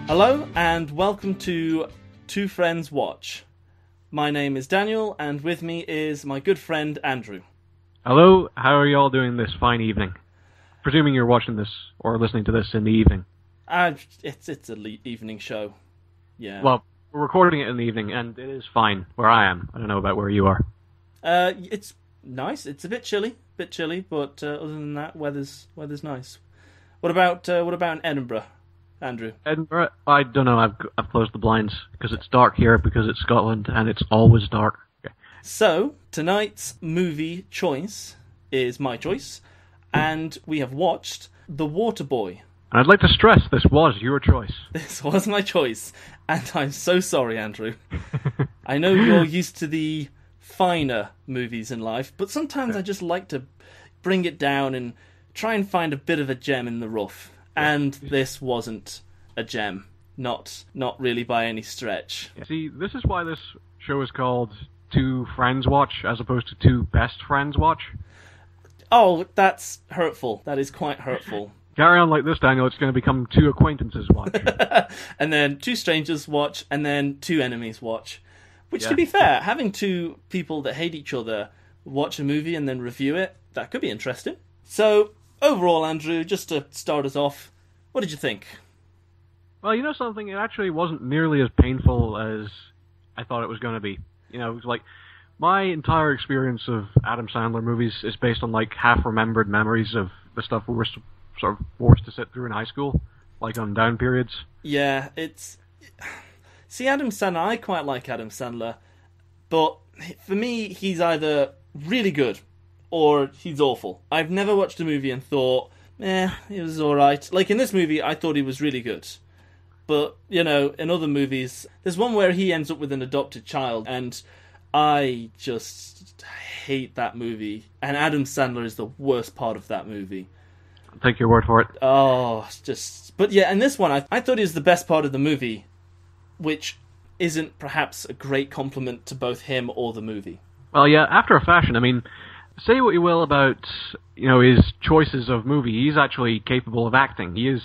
Hello and welcome to Two Friends Watch. My name is Daniel and with me is my good friend Andrew. Hello, how are you all doing this fine evening? Presuming you're watching this or listening to this in the evening. It's an evening show. Yeah. Well, we're recording it in the evening and it is fine where I am. I don't know about where you are. It's nice. It's a bit chilly, but other than that, weather's nice. What about in Edinburgh, Andrew? Edinburgh? I don't know. I've closed the blinds because it's dark here because it's Scotland and it's always dark. Okay. So tonight's movie choice is my choice, and we have watched The Waterboy. And I'd like to stress this was your choice. This was my choice, and I'm so sorry, Andrew. I know you're used to the finer movies in life, but sometimes I just like to bring it down and try and find a bit of a gem in the rough. And this wasn't a gem. Not really by any stretch. See, this is why this show is called Two Friends Watch as opposed to Two Best Friends Watch. Oh, that's hurtful. That is quite hurtful. Carry on like this, Daniel, it's going to become Two Acquaintances Watch. And then Two Strangers Watch, and then Two Enemies Watch. Which, to be fair, having two people that hate each other watch a movie and then review it, that could be interesting. So, overall, Andrew, just to start us off, what did you think? Well, you know something? It actually wasn't nearly as painful as I thought it was going to be. You know, it was like, my entire experience of Adam Sandler movies is based on, like, half-remembered memories of the stuff we were sort of forced to sit through in high school, like on down periods. Yeah, it's... See, Adam Sandler, I quite like Adam Sandler, but for me, he's either really good or he's awful. I've never watched a movie and thought, it was alright. Like, in this movie, I thought he was really good. But, you know, in other movies, there's one where he ends up with an adopted child, and I just hate that movie. And Adam Sandler is the worst part of that movie. I'll take your word for it. Oh, just... But yeah, in this one, I thought he was the best part of the movie, which isn't perhaps a great compliment to both him or the movie. Well, yeah, after a fashion. I mean, say what you will about, you know, his choices of movie. He's actually capable of acting. He is,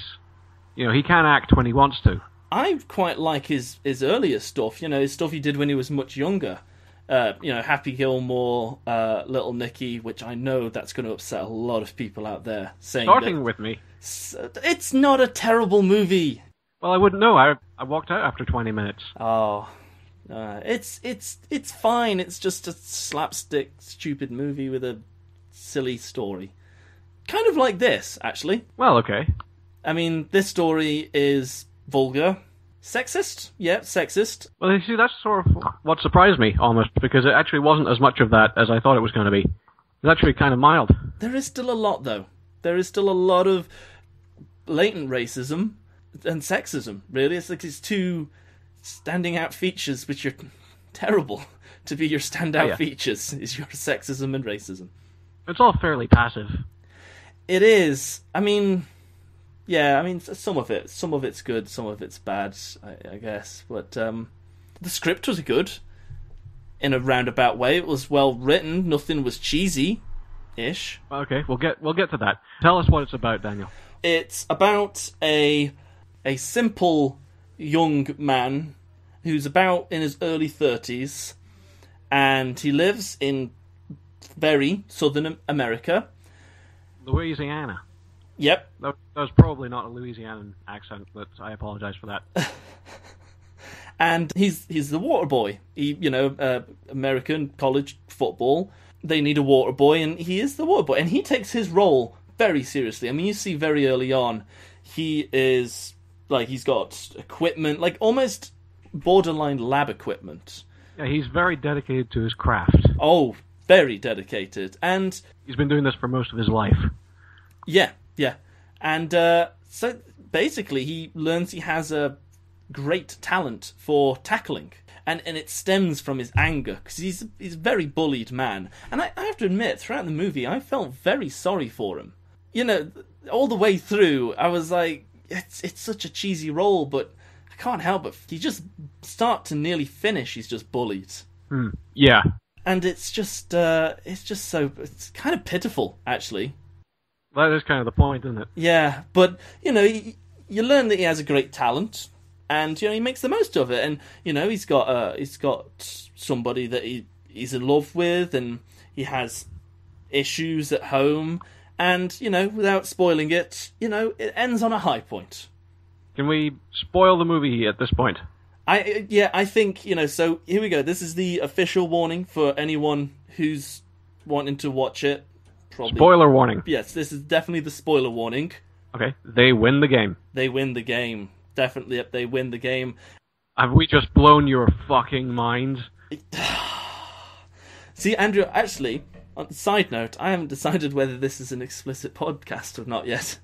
you know, he can act when he wants to. I quite like his earlier stuff, you know, his stuff he did when he was much younger. You know, Happy Gilmore, Little Nicky, which I know that's going to upset a lot of people out there. Starting with me. It's not a terrible movie. Well, I wouldn't know. I walked out after 20 minutes. Oh, it's fine. It's just a slapstick, stupid movie with a silly story. Kind of like this, actually. Well, okay. I mean, this story is vulgar. Sexist? Yeah, sexist. Well, you see, that's sort of what surprised me, almost, because it actually wasn't as much of that as I thought it was going to be. It's actually kind of mild. There is still a lot, though. There is still a lot of latent racism and sexism, really. It's like these two standing out features which are terrible to be your standout features, is your sexism and racism. It's all fairly passive. It is. I mean... Yeah, I mean, some of it's good, some of it's bad, I guess. But the script was good, in a roundabout way. It was well written. Nothing was cheesy-ish. Okay, we'll get to that. Tell us what it's about, Daniel. It's about a simple young man who's about in his early 30s, and he lives in very southern America. Louisiana. Yep. That was probably not a Louisianan accent, but I apologize for that. And he's the water boy. He, you know, American college football. They need a water boy, and he is the water boy. And he takes his role very seriously. I mean, you see very early on, he is, like, he's got equipment, like almost borderline lab equipment. Yeah, he's very dedicated to his craft. Oh, very dedicated. And he's been doing this for most of his life. Yeah. And so basically he learns he has a great talent for tackling. And it stems from his anger, because he's a very bullied man. And I have to admit, throughout the movie, I felt very sorry for him. You know, all the way through, I was like, it's such a cheesy role, but I can't help it. He just start to nearly finish, he's just bullied. Yeah. And it's just it's kind of pitiful, actually. That is kind of the point, isn't it? Yeah, but, you know, you learn that he has a great talent, and he makes the most of it. And he's got somebody that he's in love with, and he has issues at home. And without spoiling it, it ends on a high point. Can we spoil the movie at this point? I think, so here we go. This is the official warning for anyone who's wanting to watch it. Probably. Spoiler warning. Yes, this is definitely the spoiler warning. Okay, they win the game. They win the game. Definitely, they win the game. Have we just blown your fucking mind? See, Andrew, actually, on a side note, I haven't decided whether this is an explicit podcast or not yet.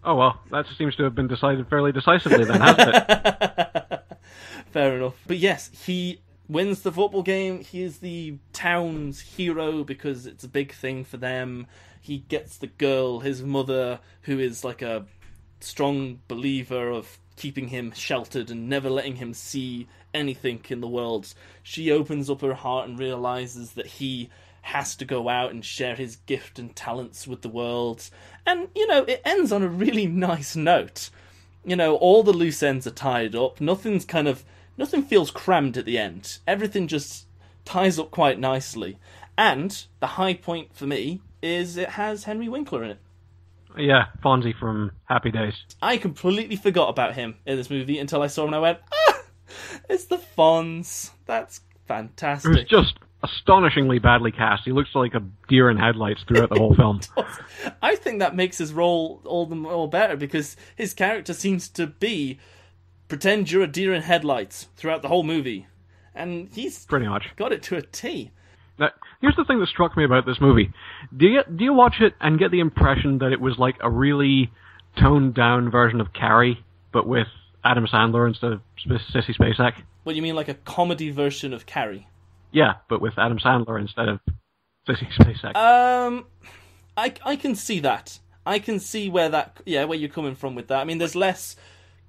Oh, well, that seems to have been decided fairly decisively then, hasn't it? Fair enough. But yes, he wins the football game. He is the town's hero because it's a big thing for them. He gets the girl, his mother, who is like a strong believer of keeping him sheltered and never letting him see anything in the world. She opens up her heart and realizes that he has to go out and share his gift and talents with the world. And, it ends on a really nice note. All the loose ends are tied up. Nothing feels crammed at the end. Everything just ties up quite nicely. And the high point for me is it has Henry Winkler in it. Yeah, Fonzie from Happy Days. I completely forgot about him in this movie until I saw him and I went, it's the Fonz. That's fantastic. It was just astonishingly badly cast. He looks like a deer in headlights throughout the whole film. I think that makes his role all the more better because his character seems to be pretend you're a deer in headlights throughout the whole movie. And he's pretty much got it to a T. Now, here's the thing that struck me about this movie. Do you watch it and get the impression that it was like a really toned down version of Carrie, but with Adam Sandler instead of Sissy Spacek? What, you mean like a comedy version of Carrie? Yeah, but with Adam Sandler instead of Sissy Spacek. I can see that. I can see where you're coming from with that. I mean, there's less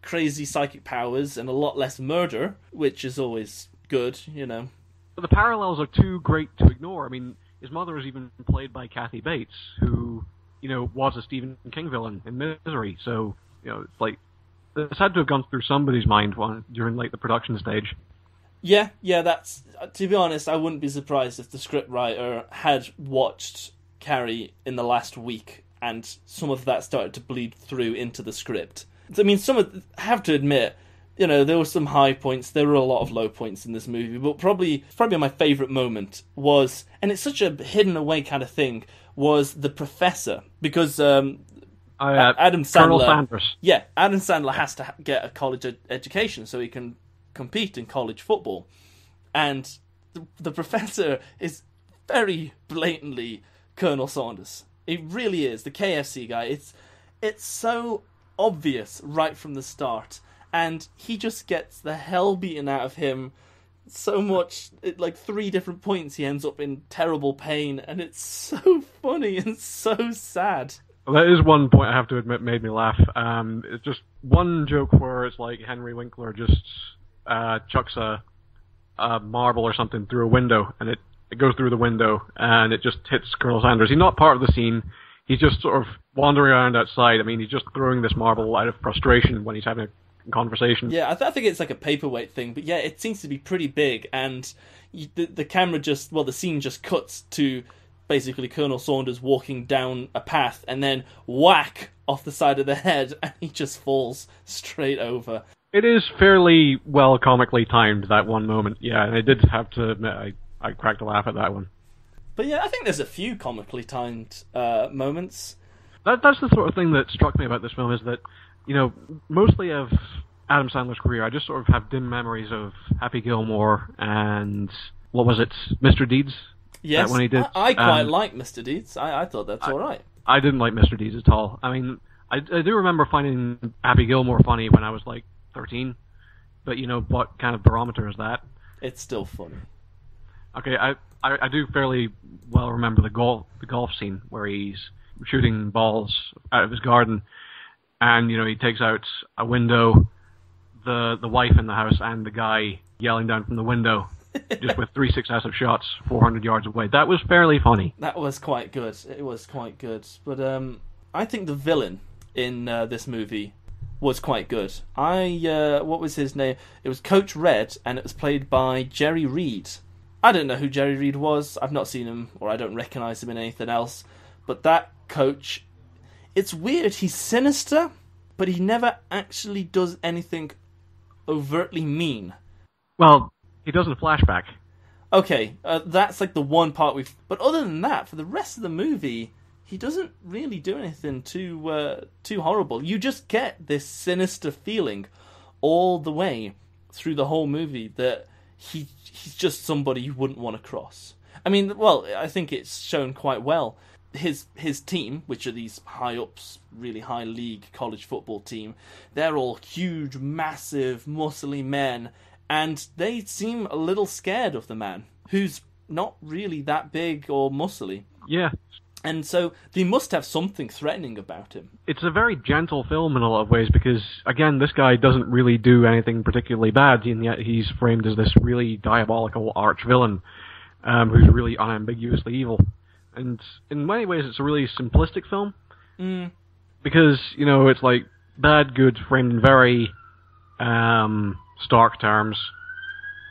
crazy psychic powers and a lot less murder, which is always good, But the parallels are too great to ignore. I mean, his mother is even played by Kathy Bates, who, was a Stephen King villain in Misery. So, it's like, this had to have gone through somebody's mind during, the production stage. Yeah, that's... To be honest, I wouldn't be surprised if the scriptwriter had watched Carrie in the last week and some of that started to bleed through into the script. I mean, I have to admit, there were some high points, there were a lot of low points in this movie, but probably my favourite moment was, and it's such a hidden away kind of thing, was the professor, because Adam Sandler... Colonel Sanders. Yeah, Adam Sandler has to get a college education so he can compete in college football. And the professor is very blatantly Colonel Sanders. It really is, the KFC guy. It's so obvious right from the start. And he just gets the hell beaten out of him so much. Like 3 different points he ends up in terrible pain. And it's so funny and so sad. Well, that is one point I have to admit made me laugh. It's just one joke where it's like Henry Winkler just chucks a marble or something through a window. And it goes through the window and it just hits Colonel Sanders. He's not part of the scene. He's just sort of wandering around outside. I mean, he's just throwing this marble out of frustration when he's having a conversation. Yeah, I think it's like a paperweight thing, but yeah, it seems to be pretty big, and the camera the scene just cuts to basically Colonel Sanders walking down a path, and then whack off the side of the head, and he just falls straight over. It is fairly well comically timed, that one moment, yeah, and I did have to admit, I cracked a laugh at that one. But yeah, I think there's a few comically timed moments. That's the sort of thing that struck me about this film, is that, mostly of Adam Sandler's career, I just sort of have dim memories of Happy Gilmore and, what was it, Mr. Deeds? Yes, that one he did. I quite like Mr. Deeds. I thought that's alright. I didn't like Mr. Deeds at all. I mean, I do remember finding Happy Gilmore funny when I was like 13, but what kind of barometer is that? It's still funny. Okay, I do fairly well remember the golf scene where he's shooting balls out of his garden, and he takes out a window, the wife in the house, and the guy yelling down from the window, just with 3 successive shots 400 yards away. That was fairly funny. That was quite good. It was quite good. But I think the villain in this movie was quite good. What was his name? It was Coach Red, and it was played by Jerry Reed. I don't know who Jerry Reed was. I've not seen him, or I don't recognise him in anything else. But that coach, it's weird. He's sinister, but he never actually does anything overtly mean. Well, he does in Flashback. Okay, that's like the one part we've... But other than that, for the rest of the movie, he doesn't really do anything too horrible. You just get this sinister feeling all the way through the whole movie that he's just somebody you wouldn't want to cross. I mean, well, I think it's shown quite well. His team, which are these high-ups, really high-league college football team, they're all huge, massive, muscly men, and they seem a little scared of the man, who's not really that big or muscly. Yeah. And so they must have something threatening about him. It's a very gentle film in a lot of ways because, again, this guy doesn't really do anything particularly bad, and yet he's framed as this really diabolical arch-villain who's really unambiguously evil. And in many ways, it's a really simplistic film. Because, you know, it's like bad, good, framed in very stark terms.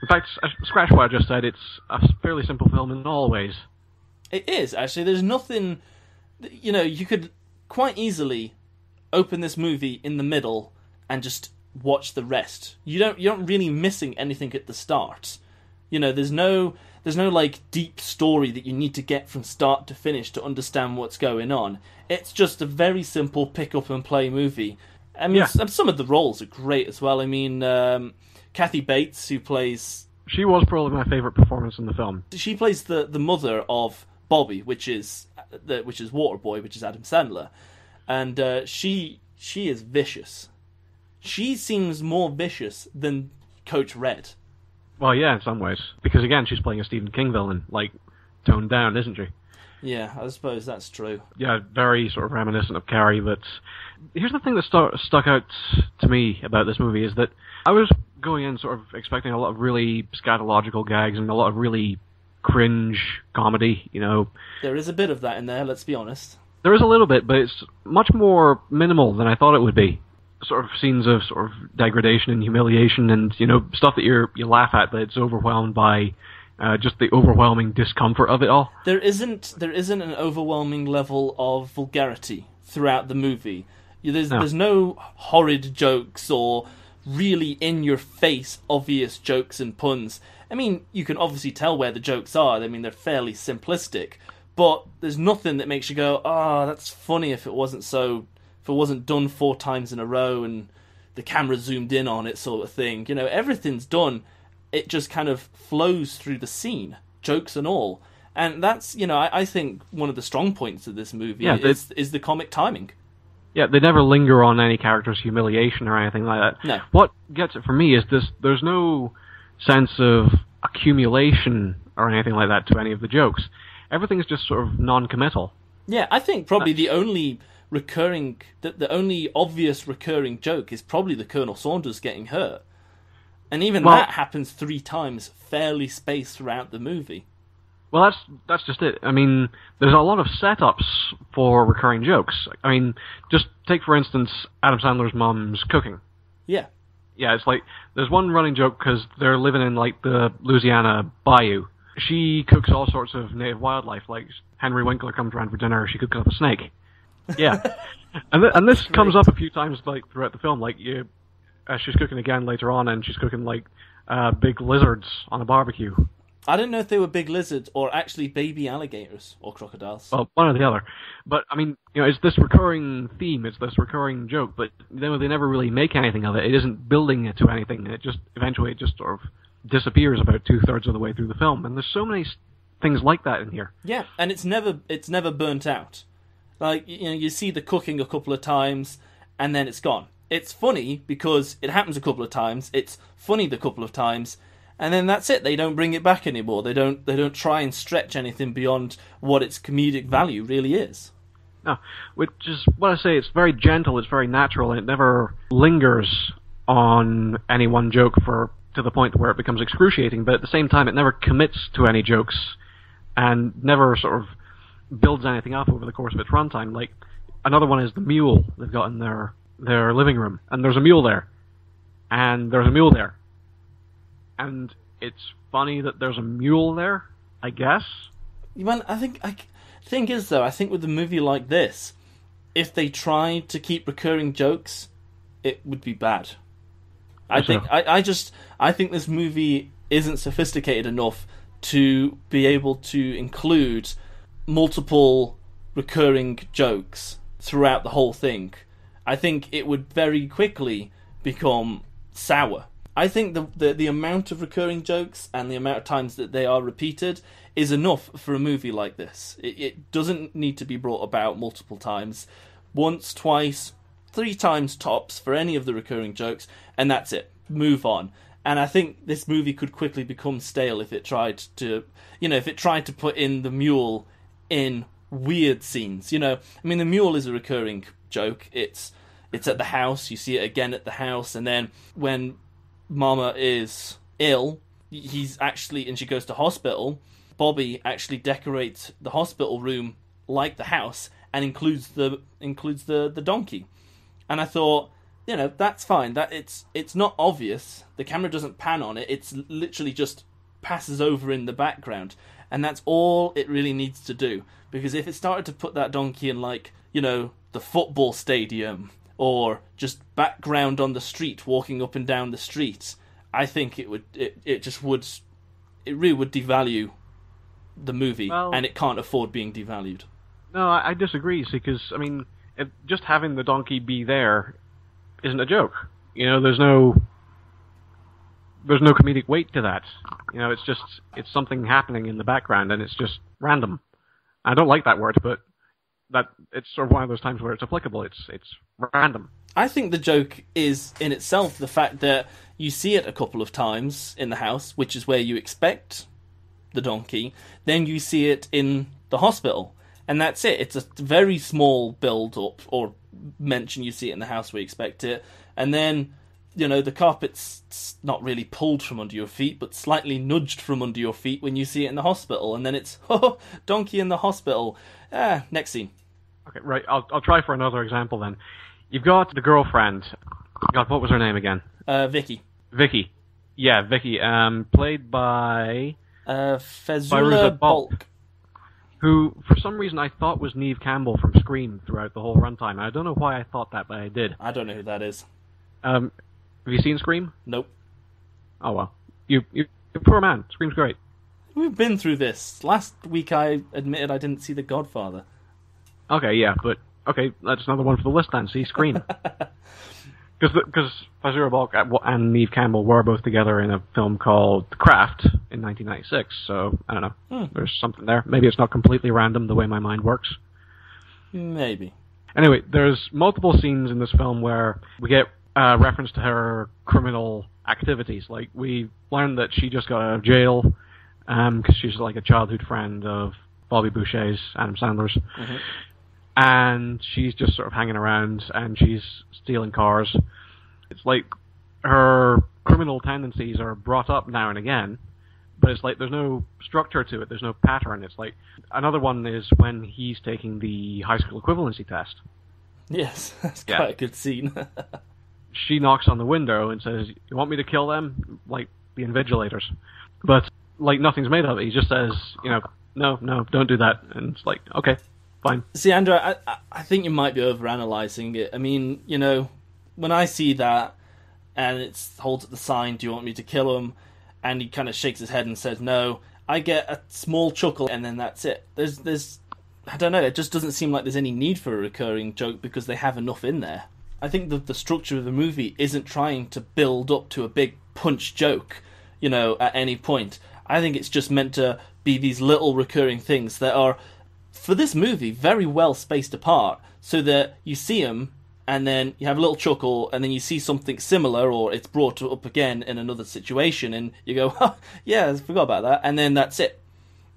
In fact, scratch what I just said, it's a fairly simple film in all ways. It is, actually. There's nothing... You know, you could quite easily open this movie in the middle and just watch the rest. You're not really missing anything at the start. You know, there's no like deep story that you need to get from start to finish to understand what's going on. It's just a very simple pick up and play movie. I mean, some of the roles are great as well. I mean, Kathy Bates, who plays... She was probably my favourite performance in the film. She plays the mother of Bobby, which is Waterboy, which is Adam Sandler, and she is vicious. She seems more vicious than Coach Red. Well, yeah, in some ways, because again, she's playing a Stephen King villain, like toned down, isn't she? Yeah, I suppose that's true. Yeah, very sort of reminiscent of Carrie. But here's the thing that stuck out to me about this movie is that I was going in sort of expecting a lot of really scatological gags and a lot of really cringe comedy, you know. There is a bit of that in there, let's be honest. There is a little bit, but it's much more minimal than I thought it would be. Sort of scenes of sort of degradation and humiliation and, you know, stuff that you laugh at, but it's overwhelmed by just the overwhelming discomfort of it all. There isn't an overwhelming level of vulgarity throughout the movie. There's no horrid jokes or really in-your-face obvious jokes and puns. I mean, you can obviously tell where the jokes are. I mean, they're fairly simplistic, but there's nothing that makes you go, "Oh, that's funny," if it wasn't done 4 times in a row and the camera zoomed in on it, sort of thing. You know, everything's done. It just kind of flows through the scene, jokes and all. And that's, you know, I think one of the strong points of this movie is the comic timing. Yeah, they never linger on any character's humiliation or anything like that. No. What gets it for me is there's no sense of accumulation or anything like that to any of the jokes. Everything's just sort of non-committal. Yeah, I think probably the only obvious recurring joke is probably the Colonel Saunders getting hurt. And even that happens 3 times, fairly spaced throughout the movie. Well, that's just it. I mean, there's a lot of setups for recurring jokes. I mean, just take, for instance, Adam Sandler's mom's cooking. Yeah. Yeah, it's like, there's one running joke because they're living in, like, the Louisiana bayou. She cooks all sorts of native wildlife, like Henry Winkler comes around for dinner, she cooks up a snake. Yeah. And this comes up a few times, like, throughout the film, like, she's cooking again later on, and she's cooking, like, big lizards on a barbecue. I don't know if they were big lizards or actually baby alligators or crocodiles. Well, one or the other. But, I mean, you know, it's this recurring theme, it's this recurring joke, but they never really make anything of it. It isn't building it to anything. It just, eventually, it just sort of disappears about 2/3 of the way through the film. And there's so many things like that in here. Yeah, and it's never burnt out. Like, you know, you see the cooking a couple of times, and then it's gone. It's funny because it happens a couple of times. It's funny the couple of times, and then that's it. They don't bring it back anymore. They don't try and stretch anything beyond what its comedic value really is. No, which is what I say. It's very gentle. It's very natural, and it never lingers on any one joke to the point where it becomes excruciating. But at the same time, it never commits to any jokes, and never sort of builds anything up over the course of its runtime. Like, another one is the mule they've got in their their living room, and there's a mule there, and there's a mule there, and it's funny that there's a mule there, I guess. Well, thing is though, I think with a movie like this, if they tried to keep recurring jokes, it would be bad. I think this movie isn't sophisticated enough to be able to include multiple recurring jokes throughout the whole thing. I think it would very quickly become sour. I think the amount of recurring jokes and the amount of times that they are repeated is enough for a movie like this. It doesn't need to be brought about multiple times. Once, twice, 3 times tops for any of the recurring jokes, and that's it. Move on. And I think this movie could quickly become stale if it tried to, put in the mule in weird scenes. I mean, the mule is a recurring joke. It's at the house. You see it again at the house, and then when Mama is ill, and she goes to hospital, Bobby actually decorates the hospital room like the house and includes the donkey. And I thought, that's fine. That it's not obvious. The camera doesn't pan on it. It's literally just passes over in the background, and that's all it really needs to do. Because if it started to put that donkey in the football stadium or just background on the street, walking up and down the street, I think it really would devalue the movie, and it can't afford being devalued. No, I disagree, because, I mean, just having the donkey be there isn't a joke. There's no comedic weight to that. It's something happening in the background, and it's just random. I don't like that word, but that it's sort of one of those times where it's applicable. It's random. I think the joke is in itself the fact that you see it a couple of times in the house, which is where you expect the donkey. Then you see it in the hospital, and that's it. It's a very small build-up or mention. You see it in the house where you expect it, and then the carpet's not really pulled from under your feet, but slightly nudged from under your feet when you see it in the hospital, and then it's donkey in the hospital. Next scene. Okay, right. I'll try for another example then. You've got the girlfriend. God, what was her name again? Vicky. Vicky. Yeah, Vicky. Played by Faizulla Balk. Who, for some reason, I thought was Neve Campbell from Scream throughout the whole runtime. I don't know why I thought that, but I did. I don't know who that is. Have you seen Scream? Nope. Oh, well. You poor man. Scream's great. We've been through this. Last week I admitted I didn't see The Godfather. Okay, yeah, but... Okay, that's another one for the list then. See Scream. Because Faizulla Balk and Neve Campbell were both together in a film called The Craft in 1996, so, I don't know. There's something there. Maybe it's not completely random the way my mind works. Maybe. Anyway, there's multiple scenes in this film where we get reference to her criminal activities. Like, we learned that she just got out of jail because she's like a childhood friend of Bobby Boucher's, Adam Sandler's. Mm-hmm. And she's just sort of hanging around, and she's stealing cars. It's like her criminal tendencies are brought up now and again, but it's like there's no structure to it, there's no pattern. It's like, another one is when he's taking the high school equivalency test. Yes, that's quite a good scene. She knocks on the window and says, "You want me to kill them?" Like the invigilators. But, like, nothing's made of it. He just says, no, don't do that. And it's like, okay. Fine. See, Andrew, I think you might be overanalyzing it. I mean, when I see that, and it holds up the sign, "Do you want me to kill him?" and he kind of shakes his head and says no, I get a small chuckle, and then that's it. There's I don't know, it just doesn't seem like there's any need for a recurring joke because they have enough in there. I think the structure of the movie isn't trying to build up to a big punch joke, at any point. I think it's just meant to be these little recurring things that are, for this movie, very well spaced apart, so that you see them, and then you have a little chuckle, and then you see something similar, or it's brought up again in another situation, and you go, "Oh, yeah, I forgot about that," and then that's it.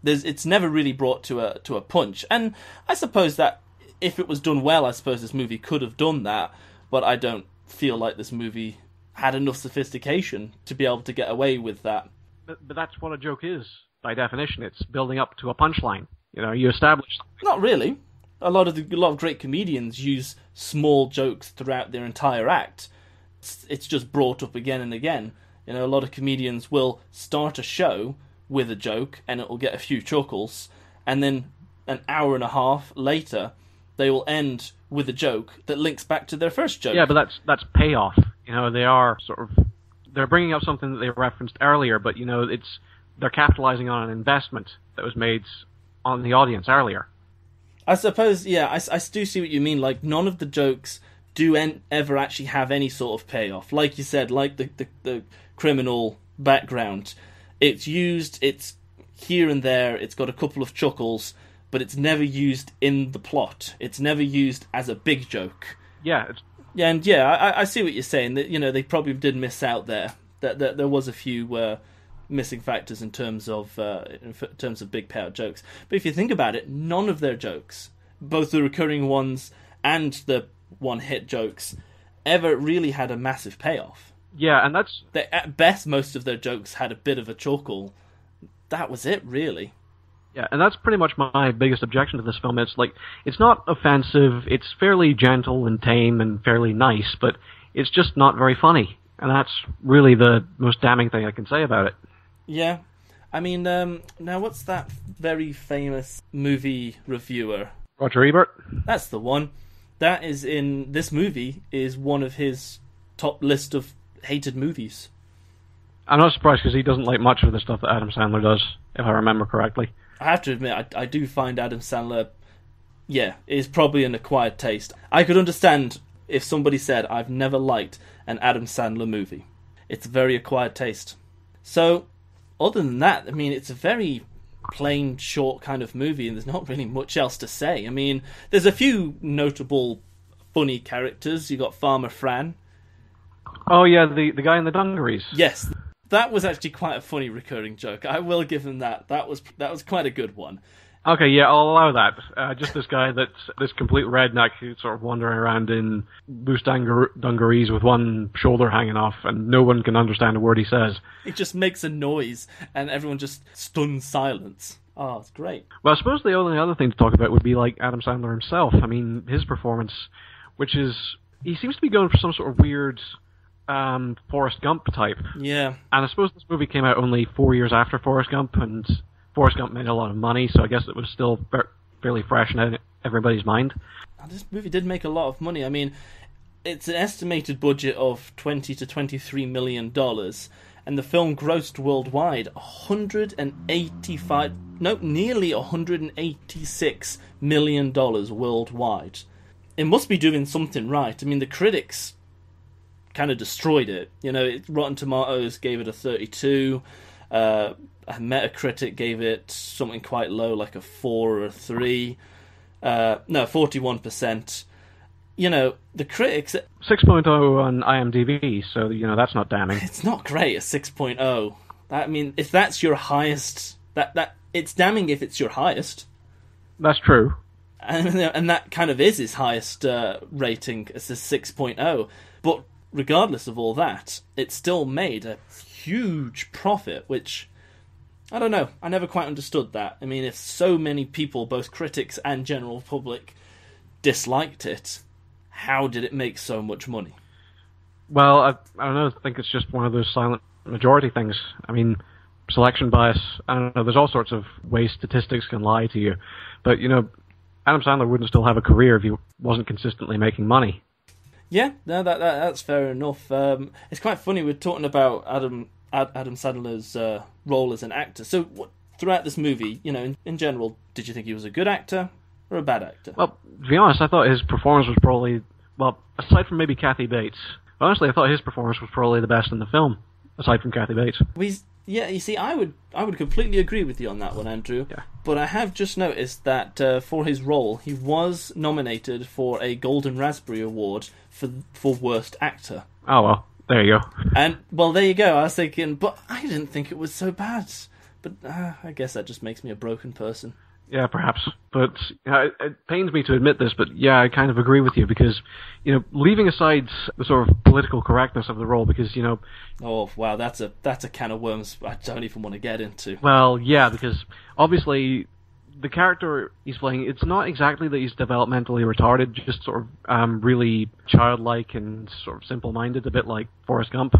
It's never really brought to a punch, and I suppose that if it was done well, I suppose this movie could have done that, but I don't feel like this movie had enough sophistication to be able to get away with that. But that's what a joke is, by definition. It's building up to a punchline. You establish something. Not really. a lot of great comedians use small jokes throughout their entire act. It's just brought up again and again. You know, a lot of comedians will start a show with a joke and it will get a few chuckles, and then an hour and a half later they will end with a joke that links back to their first joke. Yeah, but that's payoff. You know, they're bringing up something that they referenced earlier, but you know, they're capitalizing on an investment that was made on the audience earlier. I suppose, yeah, I do see what you mean. Like, none of the jokes do ever actually have any sort of payoff. Like you said, like the criminal background. It's used, it's here and there, it's got a couple of chuckles, but it's never used in the plot. It's never used as a big joke. Yeah. I see what you're saying. That, you know, they probably did miss out there. That there was a few missing factors in terms of big payout jokes. But if you think about it, none of their jokes, both the recurring ones and the one-hit jokes, ever really had a massive payoff. Yeah, and at best, most of their jokes had a bit of a chuckle. That was it, really. Yeah, and that's pretty much my biggest objection to this film. It's like, it's not offensive, it's fairly gentle and tame and fairly nice, but it's just not very funny. And that's really the most damning thing I can say about it. Yeah. I mean, now what's that very famous movie reviewer? Roger Ebert? That's the one. That is this movie is one of his top list of hated movies. I'm not surprised because he doesn't like much of the stuff that Adam Sandler does, if I remember correctly. I have to admit, I do find Adam Sandler, is probably an acquired taste. I could understand if somebody said, I've never liked an Adam Sandler movie. It's a very acquired taste. So, other than that, I mean, it's a very plain, short kind of movie, and there's not really much else to say. I mean, there's a few notable, funny characters. You got Farmer Fran. Oh yeah, the guy in the dungarees. Yes, that was actually quite a funny recurring joke. I will give him that. That was quite a good one. Okay, yeah, I'll allow that. Just this guy this complete redneck who's sort of wandering around in loose dungarees with one shoulder hanging off, and no one can understand a word he says. He just makes a noise, and everyone just stunned silence. Oh, it's great. Well, I suppose the only other thing to talk about would be like Adam Sandler himself. I mean, his performance, which is, he seems to be going for some sort of weird Forrest Gump type. Yeah. And I suppose this movie came out only 4 years after Forrest Gump, and Forrest Gump made a lot of money, so I guess it was still fairly fresh in everybody's mind. This movie did make a lot of money. I mean, it's an estimated budget of $20 to $23 million, and the film grossed worldwide nearly $186 million worldwide. It must be doing something right. I mean, the critics kind of destroyed it. You know, Rotten Tomatoes gave it a 32. Metacritic gave it something quite low, like a 4 or a 3. 41%. You know, the critics... 6.0 on IMDb, so, you know, that's not damning. It's not great, a 6.0. I mean, if that's your highest... that it's damning if it's your highest. That's true. And that kind of is his highest rating, as a 6.0. But regardless of all that, it still made a huge profit, which... I don't know. I never quite understood that. I mean, if so many people, both critics and general public, disliked it, how did it make so much money? Well, I don't know. I think it's just one of those silent majority things. I mean, selection bias. I don't know. There's all sorts of ways statistics can lie to you. But, you know, Adam Sandler wouldn't still have a career if he wasn't consistently making money. Yeah, no, that's fair enough. It's quite funny. We're talking about Adam Sandler's role as an actor. So, throughout this movie, you know, in general, did you think he was a good actor or a bad actor? Well, to be honest, I thought his performance was probably, well, aside from maybe Kathy Bates, honestly, I thought his performance was probably the best in the film, aside from Kathy Bates. Yeah, you see, I would completely agree with you on that one, Andrew. Yeah. But I have just noticed that for his role, he was nominated for a Golden Raspberry Award for Worst Actor. Oh, well. There you go. And, well, there you go. I was thinking, but I didn't think it was so bad. But I guess that just makes me a broken person. Yeah, perhaps. But it pains me to admit this, but yeah, I kind of agree with you because, you know, leaving aside the sort of political correctness of the role, because, you know... Oh, wow, that's a can of worms I don't even want to get into. Well, yeah, because obviously the character he's playing, it's not exactly that he's developmentally retarded, just sort of really childlike and sort of simple-minded, a bit like Forrest Gump.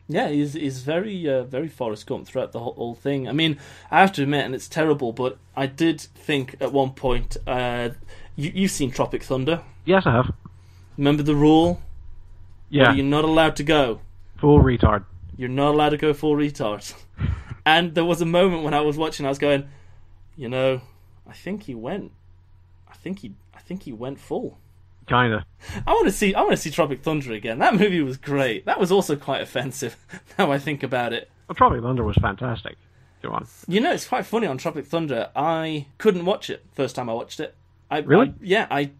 Yeah, he's very Forrest Gump throughout the whole thing. I mean, I have to admit, and it's terrible, but I did think at one point, you've seen Tropic Thunder? Yes, I have. Remember the rule? Yeah. You're not allowed to go. Full retard. You're not allowed to go full retard. And there was a moment when I was watching, I was going, I think he went full. Kinda. I want to see Tropic Thunder again. That movie was great. That was also quite offensive, now I think about it. Well, Tropic Thunder was fantastic. Go on. It's quite funny on Tropic Thunder. I couldn't watch it first time I watched it. Really? I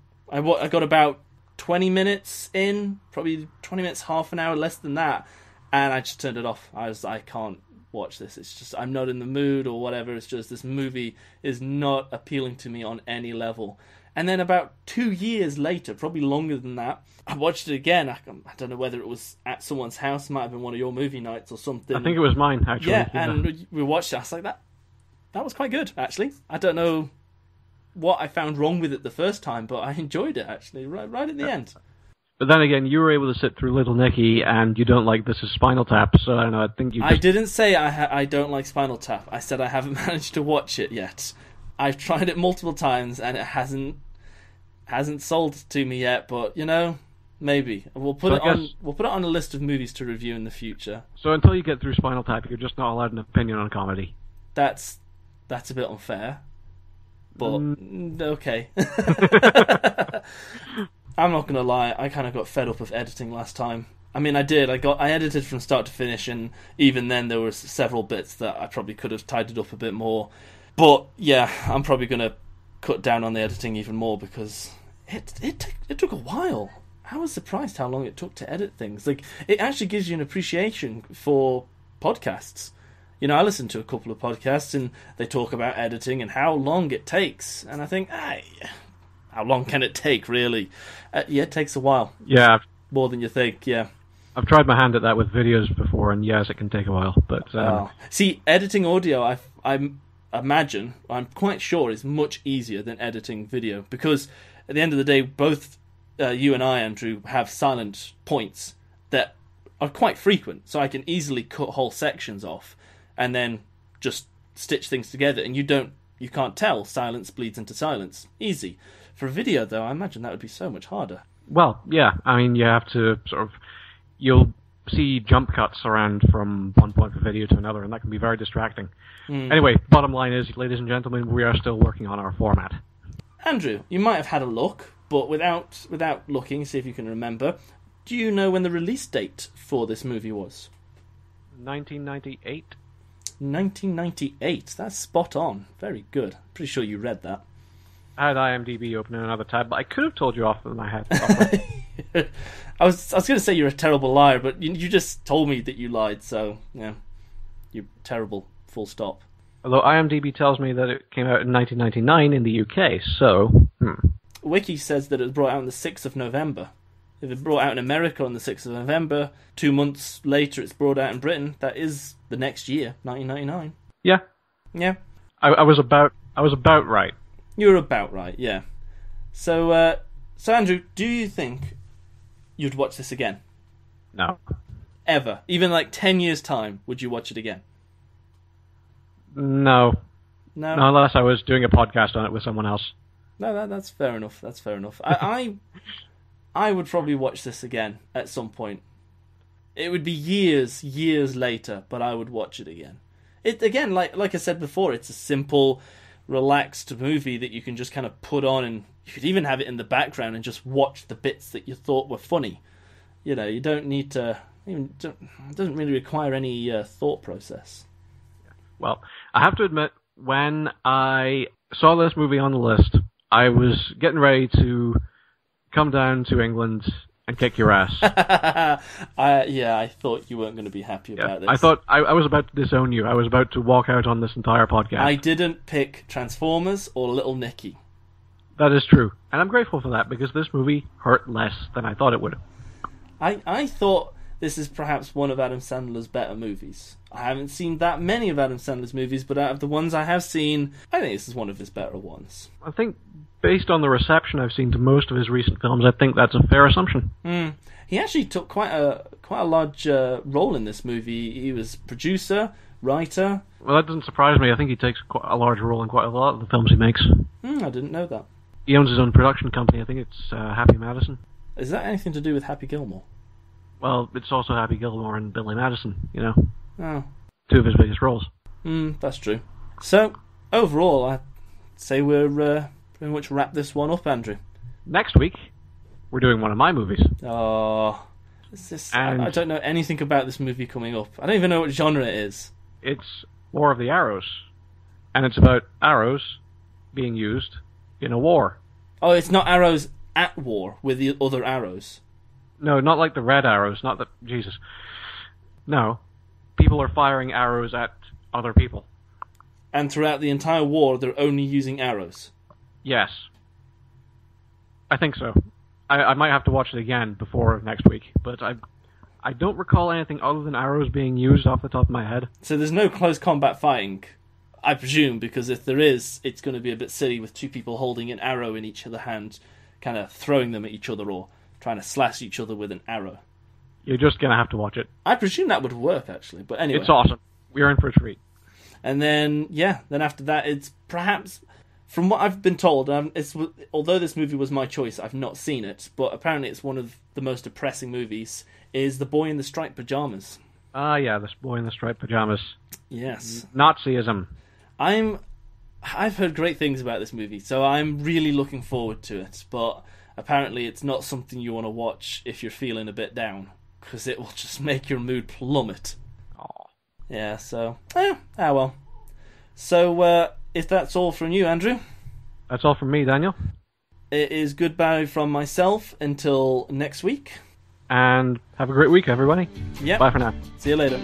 got about 20 minutes in, probably 20 minutes, half an hour, less than that, and I just turned it off. I can't watch this. It's just, I'm not in the mood or whatever. It's just, this movie is not appealing to me on any level. And then about 2 years later, probably longer than that, I watched it again. I don't know whether it was at someone's house, it might have been one of your movie nights or something. I think it was mine, actually. Yeah, and we watched it. I was like, that was quite good, actually. I don't know what I found wrong with it the first time, but I enjoyed it, actually, right at the end. But then again, you were able to sit through Little Nicky, and you don't like This Is Spinal Tap, so I don't know, I think you just... I didn't say I don't like Spinal Tap. I said I haven't managed to watch it yet. I've tried it multiple times, and it hasn't sold to me yet, but, maybe. We'll put it on a list of movies to review in the future. So until you get through Spinal Tap, you're just not allowed an opinion on comedy. That's a bit unfair. But, okay. I'm not going to lie, I kind of got fed up of editing last time. I mean, I did. I edited from start to finish, and even then there were several bits that I probably could have tidied up a bit more. But, yeah, I'm probably going to cut down on the editing even more, because it took a while. I was surprised how long it took to edit things. Like, it actually gives you an appreciation for podcasts. I listen to a couple of podcasts, and they talk about editing and how long it takes. And I think, how long can it take, really? It takes a while. Yeah. More than you think, yeah. I've tried my hand at that with videos before, and yes, it can take a while. But see, editing audio, I imagine, I'm quite sure, is much easier than editing video, because at the end of the day, both you and I, Andrew, have silent points that are quite frequent, so I can easily cut whole sections off and then just stitch things together, and you can't tell silence bleeds into silence. Easy. For a video, though, I imagine that would be so much harder. Well, yeah, I mean, you have to you'll see jump cuts around from one point of the video to another, and that can be very distracting. Anyway, bottom line is, ladies and gentlemen, we are still working on our format. Andrew, you might have had a look, but without looking, see if you can remember, do you know when the release date for this movie was? 1998. 1998. That's spot on. Very good. Pretty sure you read that. I had IMDb open in another tab, but I could have told you off in my head. I was going to say you're a terrible liar, but you just told me that you lied, so, yeah. You're terrible. Full stop. Although IMDb tells me that it came out in 1999 in the UK, so... Wiki says that it was brought out on the 6th of November. If it brought out in America on the 6th of November, 2 months later it's brought out in Britain, that is the next year, 1999. Yeah. Yeah. I was about right. You were about right, yeah. So Andrew, do you think you'd watch this again? No. Ever? Even 10 years' time, would you watch it again? No. No? Not unless I was doing a podcast on it with someone else. No, that's fair enough. That's fair enough. I would probably watch this again at some point. It would be years later, but I would watch it again. It again, like I said before, it's a simple, relaxed movie that you can just kind of put on, and you could even have it in the background and just watch the bits that you thought were funny. You don't need to. It doesn't really require any thought process. Well, I have to admit, when I saw this movie on the list, I was getting ready to come down to England and kick your ass. I thought you weren't going to be happy about this. I thought I was about to disown you. I was about to walk out on this entire podcast. I didn't pick Transformers or Little Nicky. That is true. And I'm grateful for that, because this movie hurt less than I thought it would. I thought this is perhaps one of Adam Sandler's better movies. I haven't seen that many of Adam Sandler's movies, but out of the ones I have seen, I think this is one of his better ones. I think, based on the reception I've seen to most of his recent films, I think that's a fair assumption. He actually took quite a large role in this movie. He was producer, writer. Well, that doesn't surprise me. I think he takes quite a large role in quite a lot of the films he makes. I didn't know that. He owns his own production company. I think it's Happy Madison. Is that anything to do with Happy Gilmore? Well, it's also Happy Gilmore and Billy Madison, you know. Oh. Two of his biggest roles. That's true. So, overall, I'd say we're pretty much wrap this one up, Andrew. Next week, we're doing one of my movies. Oh, I don't know anything about this movie coming up. I don't even know what genre it is. It's War of the Arrows. And it's about arrows being used in a war. Oh, it's not arrows at war with the other arrows. No, not like the red arrows, not the... Jesus. No. People are firing arrows at other people. And throughout the entire war, they're only using arrows? Yes. I think so. I might have to watch it again before next week, but I don't recall anything other than arrows being used off the top of my head. So there's no close combat fighting, I presume, because if there is, it's going to be a bit silly with two people holding an arrow in each other hand, kind of throwing them at each other or trying to slash each other with an arrow. You're just going to have to watch it. I presume that would work, actually, but anyway. It's awesome. We're in for a treat. And then, then after that, it's perhaps... From what I've been told, although this movie was my choice, I've not seen it, but apparently it's one of the most depressing movies, is The Boy in the Striped Pajamas. Ah, yeah, this Boy in the Striped Pajamas. Yes. Nazism. I've heard great things about this movie, so I'm really looking forward to it, but apparently it's not something you want to watch if you're feeling a bit down, because it will just make your mood plummet. Aww. Yeah, so, well. So, if that's all from you, Andrew. That's all from me, Daniel. It is goodbye from myself until next week. And have a great week, everybody. Yep. Bye for now. See you later.